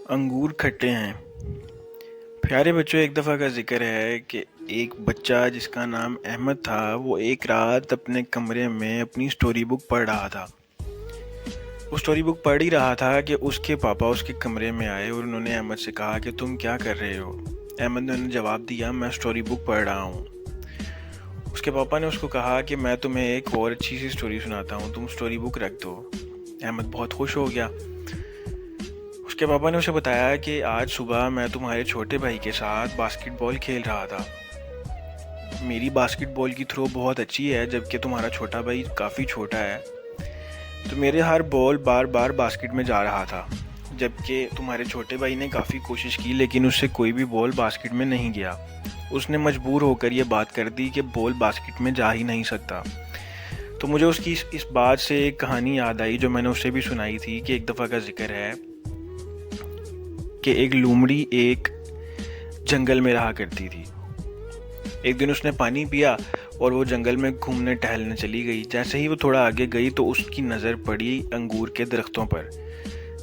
انگور کھٹے ہیں۔ پیارے بچوں، ایک دفعہ کا ذکر ہے کہ ایک بچہ جس کا نام احمد تھا، وہ ایک رات اپنے کمرے میں اپنی سٹوری بک پڑھ رہا تھا۔ وہ سٹوری بک پڑھ ہی رہا تھا کہ اس کے پاپا اس کے کمرے میں آئے اور انہوں نے احمد سے کہا کہ تم کیا کر رہے ہو؟ احمد نے انہیں جواب دیا، میں سٹوری بک پڑھ رہا ہوں۔ اس کے پاپا نے اس کو کہا کہ میں تمہیں ایک اور اچھی سی سٹوری سناتا ہوں، تم سٹوری بک رکھ دو۔ احمد بہت خوش ہو گیا۔ اس کے پاپا نے اسے بتایا کہ آج صبح میں تمہارے چھوٹے بھائی کے ساتھ باسکٹ بال کھیل رہا تھا۔ میری باسکٹ بال کی تھرو بہت اچھی ہے، جبکہ تمہارا چھوٹا بھائی کافی چھوٹا ہے، تو میرے ہر بال بار بار باسکٹ میں جا رہا تھا، جبکہ تمہارے چھوٹے بھائی نے کافی کوشش کی لیکن اس سے کوئی بھی بال باسکٹ میں نہیں گیا۔ اس نے مجبور ہو کر یہ بات کر دی کہ بال باسکٹ میں جا ہی نہیں سکتا۔ تو مجھے اس کی اس بات سے ایک کہانی یاد آئی جو میں نے اسے بھی سنائی تھی کہ ایک دفعہ کا ذکر ہے کہ ایک لومڑی ایک جنگل میں رہا کرتی تھی۔ ایک دن اس نے پانی پیا اور وہ جنگل میں گھومنے ٹہلنے چلی گئی۔ جیسے ہی وہ تھوڑا آگے گئی تو اس کی نظر پڑی انگور کے درختوں پر،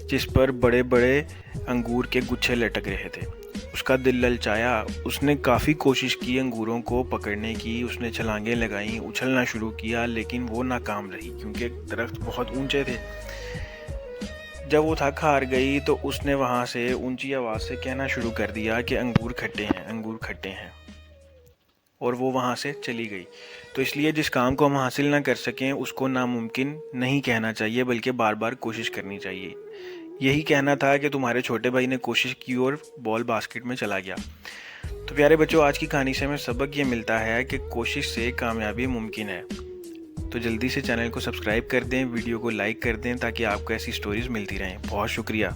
جس پر بڑے بڑے انگور کے گچھے لٹک رہے تھے۔ اس کا دل للچایا۔ اس نے کافی کوشش کی انگوروں کو پکڑنے کی، اس نے چھلانگیں لگائیں، اچھلنا شروع کیا، لیکن وہ ناکام رہی کیونکہ درخت بہت اونچے تھے۔ جب وہ تھک ہار گئی تو اس نے وہاں سے اونچی آواز سے کہنا شروع کر دیا کہ انگور کھٹے ہیں، انگور کھٹے ہیں، اور وہ وہاں سے چلی گئی۔ تو اس لیے جس کام کو ہم حاصل نہ کر سکیں اس کو ناممکن نہیں کہنا چاہیے، بلکہ بار بار کوشش کرنی چاہیے۔ یہی کہنا تھا کہ تمہارے چھوٹے بھائی نے کوشش کی اور بال باسکٹ میں چلا گیا۔ تو پیارے بچوں، آج کی کہانی سے ہمیں سبق یہ ملتا ہے کہ کوشش سے کامیابی ممکن ہے۔ تو جلدی سے چینل کو سبسکرائب کر دیں، ویڈیو کو لائک کر دیں تاکہ آپ کو ایسی سٹوریز ملتی رہیں۔ بہت شکریہ۔